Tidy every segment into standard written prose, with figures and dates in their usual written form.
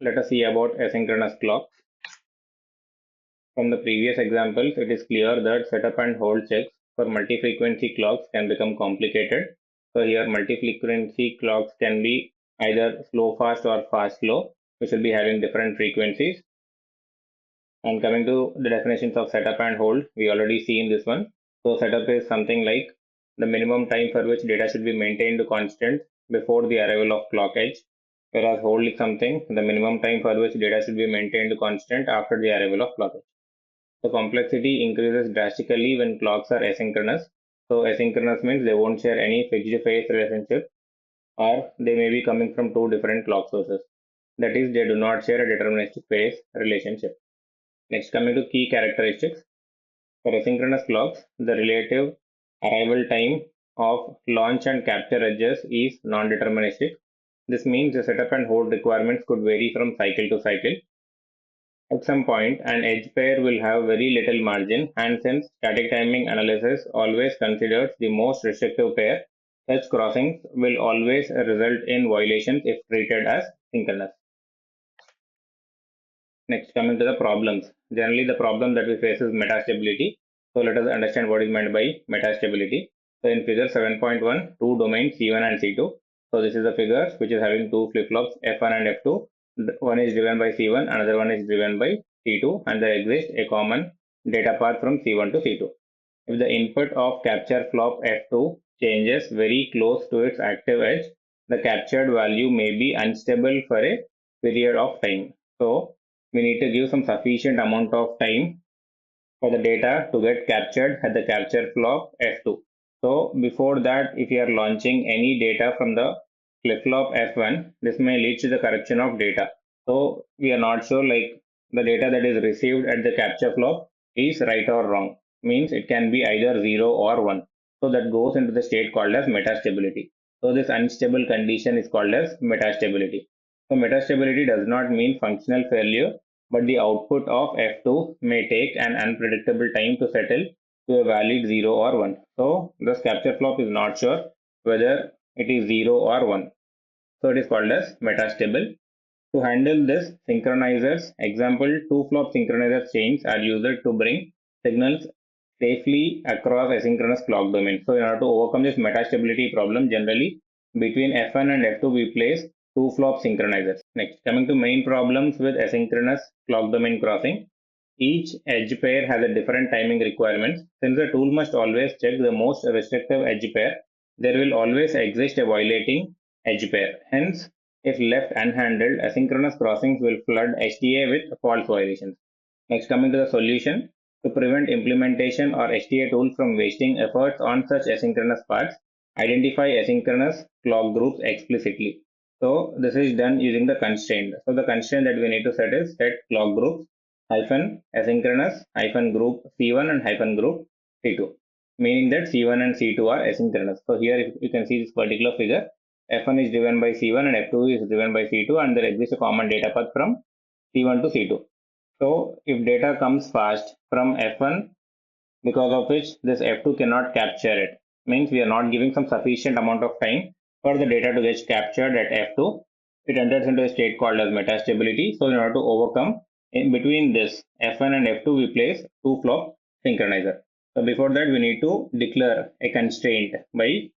Let us see about asynchronous clocks. From the previous examples, it is clear that setup and hold checks for multi-frequency clocks can become complicated. So here multi-frequency clocks can be either slow fast or fast slow, which will be having different frequencies. And coming to the definitions of setup and hold, we already see in this one. So setup is something like the minimum time for which data should be maintained constant before the arrival of clock edge, whereas hold is something the minimum time for which data should be maintained constant after the arrival of clock edge. The complexity increases drastically when clocks are asynchronous. So asynchronous means they won't share any fixed phase relationship, or they may be coming from two different clock sources. That is, they do not share a deterministic phase relationship. Next, coming to key characteristics. For asynchronous clocks, the relative arrival time of launch and capture edges is non-deterministic. This means the setup and hold requirements could vary from cycle to cycle. At some point, an edge pair will have very little margin, and since static timing analysis always considers the most restrictive pair, such crossings will always result in violations if treated as synchronous. Next, coming to the problems. Generally, the problem that we face is metastability. So let us understand what is meant by metastability. So in figure 7.1, two domains C1 and C2. So this is a figure which is having two flip-flops F1 and F2. One is driven by C1, another one is driven by C2, and there exists a common data path from C1 to C2. If the input of capture flop F2 changes very close to its active edge, the captured value may be unstable for a period of time. So we need to give some sufficient amount of time for the data to get captured at the capture flop F2. So before that, if you are launching any data from the flip-flop F1, this may lead to the corruption of data. So we are not sure like the data that is received at the capture flop is right or wrong. Means it can be either 0 or 1. So that goes into the state called as metastability. So this unstable condition is called as metastability. So metastability does not mean functional failure, but the output of F2 may take an unpredictable time to settle to a valid 0 or 1. So this capture flop is not sure whether it is 0 or 1. So it is called as metastable. To handle this, synchronizers, example, two flop synchronizer chains are used to bring signals safely across asynchronous clock domain. So in order to overcome this metastability problem, generally between F1 and F2 we place two flop synchronizers. Next, coming to main problems with asynchronous clock domain crossing. Each edge pair has a different timing requirements. Since the tool must always check the most restrictive edge pair, there will always exist a violating edge pair. Hence, if left unhandled, asynchronous crossings will flood HTA with false violations. Next, coming to the solution. To prevent implementation or HTA tools from wasting efforts on such asynchronous parts, identify asynchronous clock groups explicitly. So this is done using the constraint. So the constraint that we need to set is set clock groups hyphen asynchronous hyphen group C1 and hyphen group C2, meaning that C1 and C2 are asynchronous. So here if you can see this particular figure, F1 is driven by C1 and F2 is driven by C2, and there exists a common data path from C1 to C2. So if data comes fast from F1, because of which this F2 cannot capture it, means we are not giving some sufficient amount of time for the data to get captured at F2, it enters into a state called as metastability. So in order to overcome, in between this F1 and F2 we place two flop synchronizer. So before that we need to declare a constraint by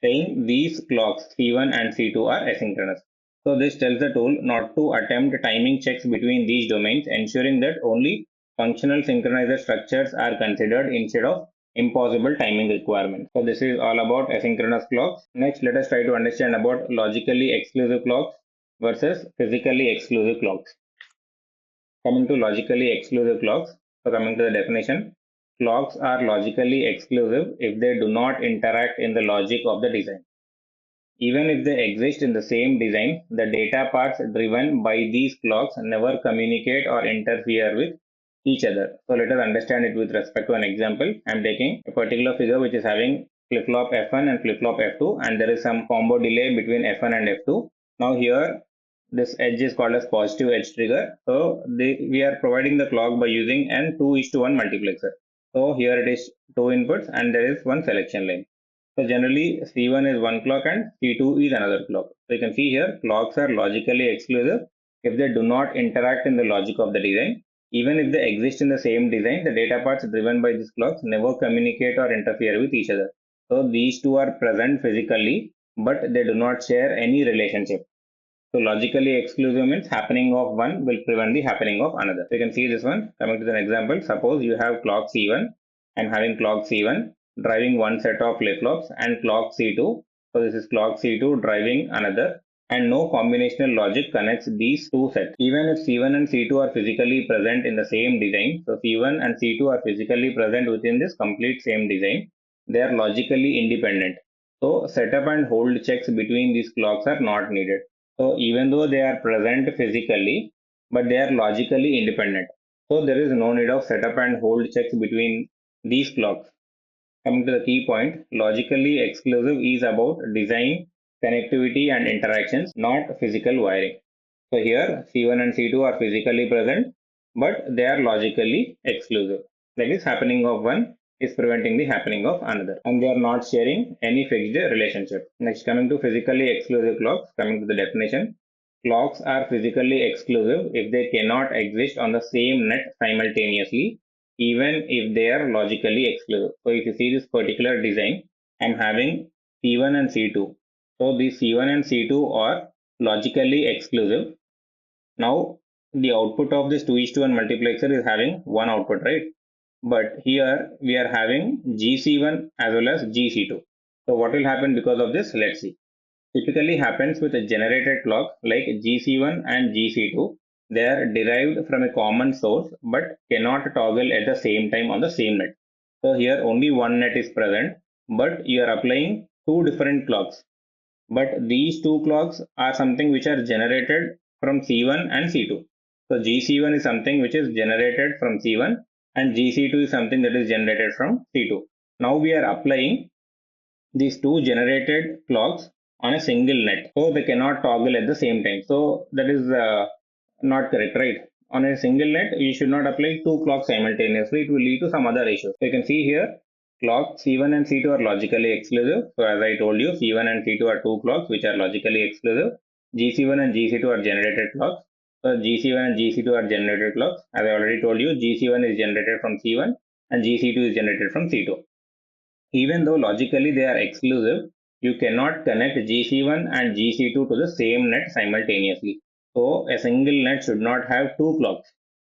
saying these clocks C1 and C2 are asynchronous. So this tells the tool not to attempt timing checks between these domains, ensuring that only functional synchronizer structures are considered instead of impossible timing requirements. So this is all about asynchronous clocks. Next, let us try to understand about logically exclusive clocks versus physically exclusive clocks. Coming to logically exclusive clocks, so coming to the definition, clocks are logically exclusive if they do not interact in the logic of the design. Even if they exist in the same design, the data paths driven by these clocks never communicate or interfere with each other. So let us understand it with respect to an example. I am taking a particular figure which is having flip-flop F1 and flip-flop F2, and there is some combo delay between F1 and F2. Now here this edge is called as positive edge trigger. So we are providing the clock by using an 2:1 multiplexer. So here it is two inputs and there is one selection line. So generally C1 is one clock and C2 is another clock. So you can see here clocks are logically exclusive if they do not interact in the logic of the design. Even if they exist in the same design, the data parts driven by these clocks never communicate or interfere with each other. So these two are present physically, but they do not share any relationship. So logically exclusive means happening of one will prevent the happening of another. So you can see this one. Coming to the example, suppose you have clock C1 and having clock C1 driving one set of flip-flops and clock C2. So this is clock C2 driving another, and no combinational logic connects these two sets. Even if C1 and C2 are physically present in the same design, so C1 and C2 are physically present within this complete same design, they are logically independent. So setup and hold checks between these clocks are not needed. So even though they are present physically, but they are logically independent. So there is no need of setup and hold checks between these clocks. Coming to the key point, logically exclusive is about design, connectivity and interactions, not physical wiring. So here C1 and C2 are physically present, but they are logically exclusive. That is, happening of one is preventing the happening of another, and they are not sharing any fixed relationship. Next, coming to physically exclusive clocks, coming to the definition, clocks are physically exclusive if they cannot exist on the same net simultaneously, even if they are logically exclusive. So if you see this particular design, I'm having C1 and C2. So these C1 and C2 are logically exclusive. Now the output of this 2:1 multiplexer is having one output, right? But here we are having GC1 as well as GC2. So what will happen because of this? Let's see. Typically happens with a generated clock like GC1 and GC2. They are derived from a common source but cannot toggle at the same time on the same net. So here only one net is present, but you are applying two different clocks. But these two clocks are something which are generated from C1 and C2. So GC1 is something which is generated from C1 and GC2 is something that is generated from C2. Now we are applying these two generated clocks on a single net, so they cannot toggle at the same time. So that is not correct, right? On a single net you should not apply two clocks simultaneously, it will lead to some other issues. So you can see here clock C1 and C2 are logically exclusive. So as I told you, C1 and C2 are two clocks which are logically exclusive. GC1 and GC2 are generated clocks. So GC1 and GC2 are generated clocks. As I already told you, GC1 is generated from C1 and GC2 is generated from C2. Even though logically they are exclusive, you cannot connect GC1 and GC2 to the same net simultaneously. So a single net should not have two clocks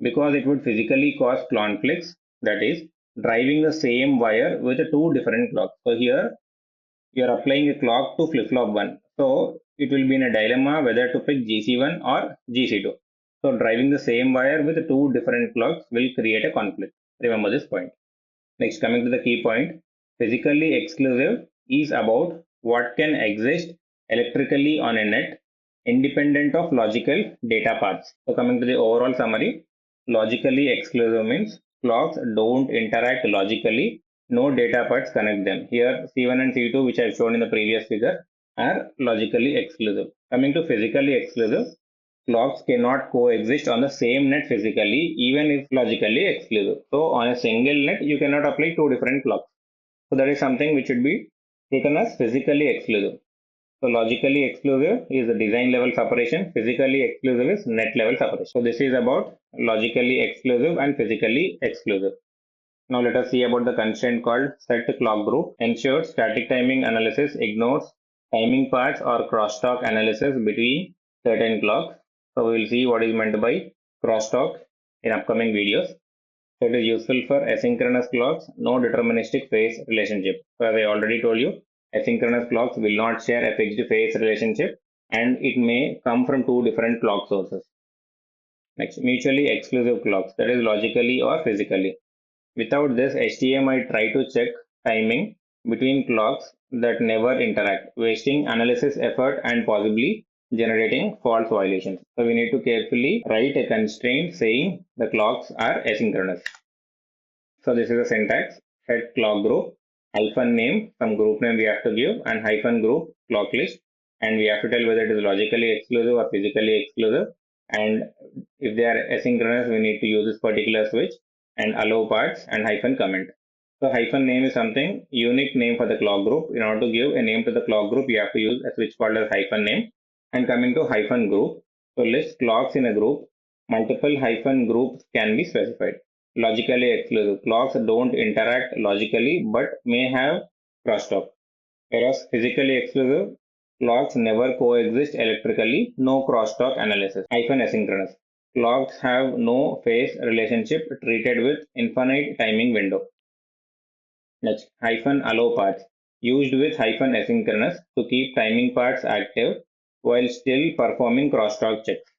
because it would physically cause conflicts, that is, driving the same wire with two different clocks. So here you are applying a clock to flip-flop 1. So it will be in a dilemma whether to pick GC1 or GC2. So driving the same wire with two different clocks will create a conflict. Remember this point. Next, coming to the key point, physically exclusive is about what can exist electrically on a net independent of logical data paths. So coming to the overall summary, logically exclusive means clocks don't interact logically, no data paths connect them. Here C1 and C2 which I have shown in the previous figure are logically exclusive. Coming to physically exclusive, clocks cannot coexist on the same net physically, even if logically exclusive. So on a single net, you cannot apply two different clocks. So that is something which should be taken as physically exclusive. So logically exclusive is the design level separation, physically exclusive is net level separation. So this is about logically exclusive and physically exclusive. Now let us see about the constraint called set clock group. Ensures static timing analysis ignores timing paths or crosstalk analysis between certain clocks. So we will see what is meant by crosstalk in upcoming videos. So it is useful for asynchronous clocks, no deterministic phase relationship. So as I already told you, asynchronous clocks will not share a fixed phase relationship and it may come from two different clock sources. Next, mutually exclusive clocks, that is logically or physically. Without this, HTA might try to check timing between clocks that never interact, wasting analysis effort and possibly generating false violations. So we need to carefully write a constraint saying the clocks are asynchronous. So this is the syntax: set clock group, hyphen name, some group name we have to give, and hyphen group clock list, and we have to tell whether it is logically exclusive or physically exclusive, and if they are asynchronous we need to use this particular switch, and allow paths and hyphen comment. So hyphen name is something unique name for the clock group. In order to give a name to the clock group, you have to use a switch called as hyphen name. And coming to hyphen group, So list clocks in a group. Multiple hyphen groups can be specified. Logically exclusive. Clocks don't interact logically but may have crosstalk. Whereas physically exclusive, clocks never coexist electrically, no crosstalk analysis. Hyphen asynchronous. Clocks have no phase relationship treated with infinite timing window. Next, hyphen allow parts. Used with hyphen asynchronous to keep timing parts active while still performing crosstalk checks.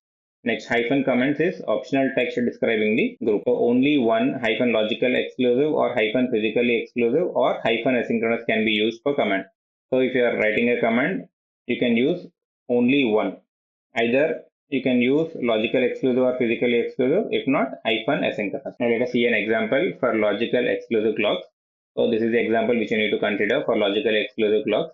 Next, hyphen comments is optional text describing the group. So only one hyphen logical exclusive or hyphen physically exclusive or hyphen asynchronous can be used for command. So if you are writing a command, you can use only one. Either you can use logical exclusive or physically exclusive, if not hyphen asynchronous. Now let us see an example for logical exclusive clocks. So this is the example which you need to consider for logical exclusive clocks.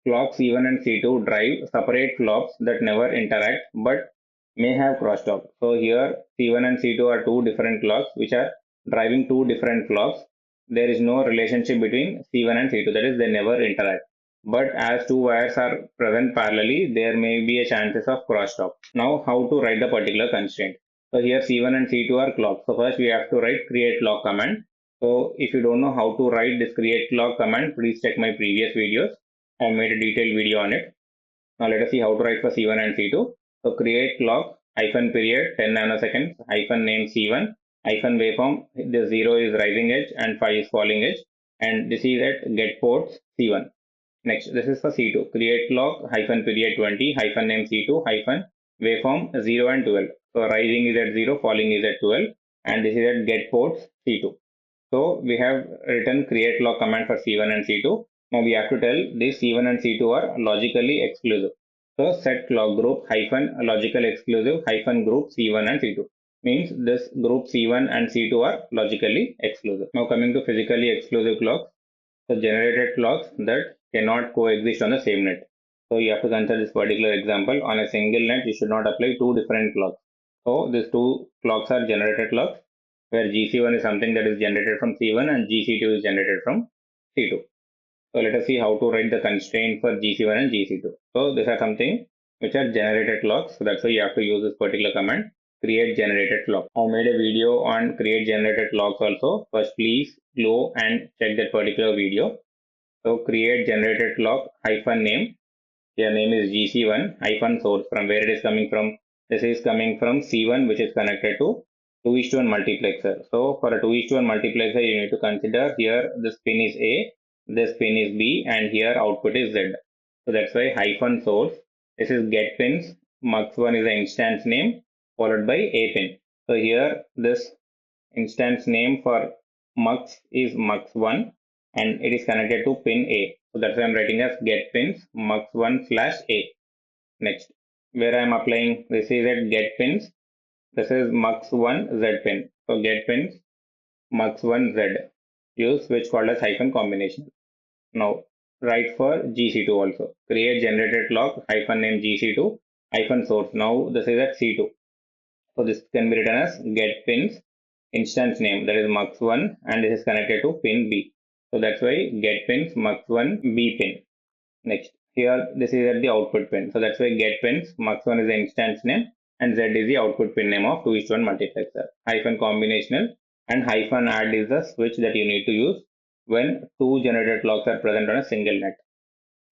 Clock C1 and C2 drive separate flops that never interact but may have crosstalk. So here C1 and C2 are two different clocks which are driving two different flops. There is no relationship between C1 and C2, that is they never interact. But as two wires are present parallelly, there may be a chances of crosstalk. Now how to write the particular constraint. So here C1 and C2 are clocks. So first we have to write create clock command. So if you don't know how to write this create clock command, please check my previous videos. I made a detailed video on it. Now let us see how to write for C1 and C2. So create clock hyphen period 10 nanoseconds hyphen name C1 hyphen waveform. The 0 is rising edge and 5 is falling edge, and this is at get ports C1. Next, this is for C2. Create clock hyphen period 20 hyphen name C2 hyphen waveform 0 and 12. So rising is at 0, falling is at 12, and this is at get ports C2. So we have written create clock command for C1 and C2. Now we have to tell these C1 and C2 are logically exclusive. So set clock group hyphen logical exclusive hyphen group C1 and C2. Means this group C1 and C2 are logically exclusive. Now coming to physically exclusive clocks. So generated clocks that cannot coexist on the same net. So you have to consider this particular example. On a single net, you should not apply two different clocks. So these two clocks are generated clocks, where GC1 is something that is generated from C1 and GC2 is generated from C2. So let us see how to write the constraint for GC1 and GC2. So these are something which are generated clocks. So that's why you have to use this particular command, create generated clock. I made a video on create generated clocks also. First please go and check that particular video. So create generated clock hyphen name. Your name is GC1 hyphen source, from where it is coming from. This is coming from C1, which is connected to 2:1 multiplexer. So for a 2:1 multiplexer, you need to consider here this pin is A, this pin is B, and here output is Z. So that's why hyphen source. This is get pins. Mux1 is the instance name followed by A pin. So here this instance name for mux is mux1 and it is connected to pin A. So that's why I'm writing as get pins mux1 slash A. Next, where I'm applying this is at get pins. This is mux1 Z pin. So get pins mux1 Z. Use switch called as hyphen combination. Now write for GC2 also. Create generated clock hyphen name GC2 hyphen source. Now this is at C2. So this can be written as get pins instance name, that is mux1, and this is connected to pin B. So that's why get pins mux1 B pin. Next, here this is at the output pin. So that's why get pins mux1 is the instance name and Z is the output pin name of 2:1 multiplexer. Hyphen combinational and hyphen add is the switch that you need to use when two generated clocks are present on a single net.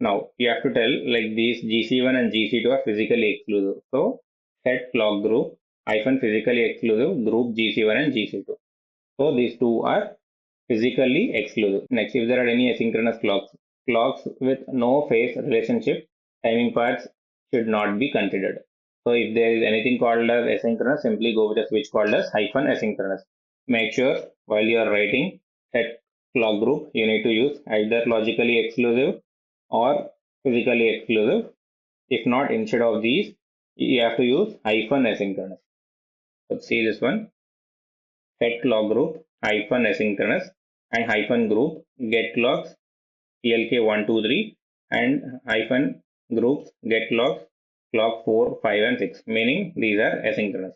Now you have to tell like these GC1 and GC2 are physically exclusive. So set clock group hyphen physically exclusive group GC1 and GC2. So these two are physically exclusive. Next, if there are any asynchronous clocks with no phase relationship, timing parts should not be considered. So if there is anything called as asynchronous, simply go with a switch called as hyphen asynchronous. Make sure while you are writing set clock group, you need to use either logically exclusive or physically exclusive. If not, instead of these, you have to use hyphen asynchronous. Let's see this one. Set clock group hyphen asynchronous and hyphen group get clocks CLK123 and hyphen groups get clocks clock 4, 5 and 6, meaning these are asynchronous.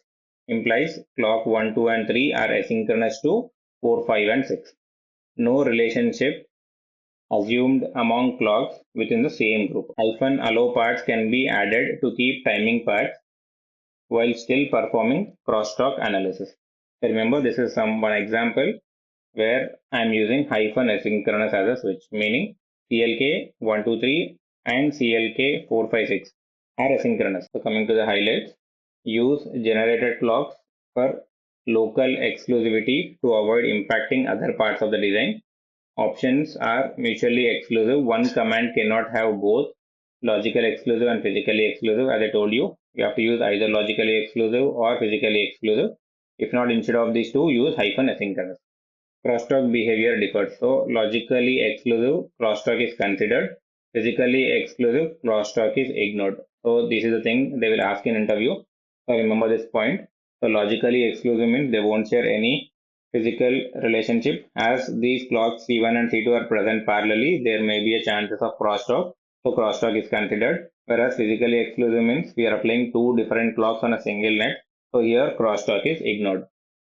Implies clock 1, 2 and 3 are asynchronous to 4, 5 and 6. No relationship assumed among clocks within the same group. Hyphen allow parts can be added to keep timing parts while still performing crosstalk analysis. Remember, this is one example where I'm using hyphen asynchronous as a switch, meaning CLK 123 and CLK 456 are asynchronous. So coming to the highlights, use generated clocks for local exclusivity to avoid impacting other parts of the design. Options are mutually exclusive. One command cannot have both logical exclusive and physically exclusive. As I told you, you have to use either logically exclusive or physically exclusive. If not, instead of these two, use hyphen asynchronous. Crosstalk behavior differs. So logically exclusive crosstalk is considered. Physically exclusive crosstalk is ignored. So this is the thing they will ask in interview. So remember this point. So logically exclusive means they won't share any physical relationship. As these clocks C1 and C2 are present parallelly, there may be a chances of crosstalk. So crosstalk is considered. Whereas physically exclusive means we are applying two different clocks on a single net. So here crosstalk is ignored.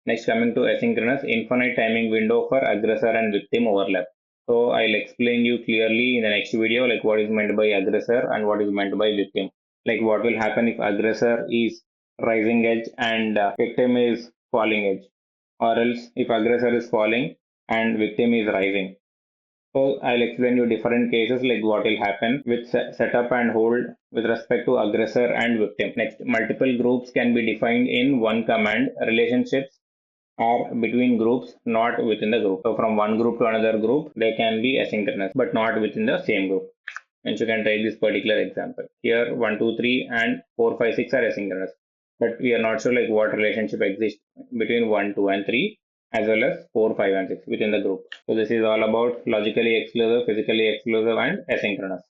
Next, coming to asynchronous, infinite timing window for aggressor and victim overlap. So I'll explain you clearly in the next video like what is meant by aggressor and what is meant by victim. Like what will happen if aggressor is rising edge and victim is falling edge, or else if aggressor is falling and victim is rising. So I'll explain you different cases like what will happen with setup and hold with respect to aggressor and victim. Next, multiple groups can be defined in one command. Relationships are between groups, not within the group. So from one group to another group, they can be asynchronous, but not within the same group. And you can take this particular example. Here 1, 2, 3 and 4, 5, 6 are asynchronous. But we are not sure like what relationship exists between 1, 2 and 3 as well as 4, 5 and 6 within the group. So this is all about logically exclusive, physically exclusive and asynchronous.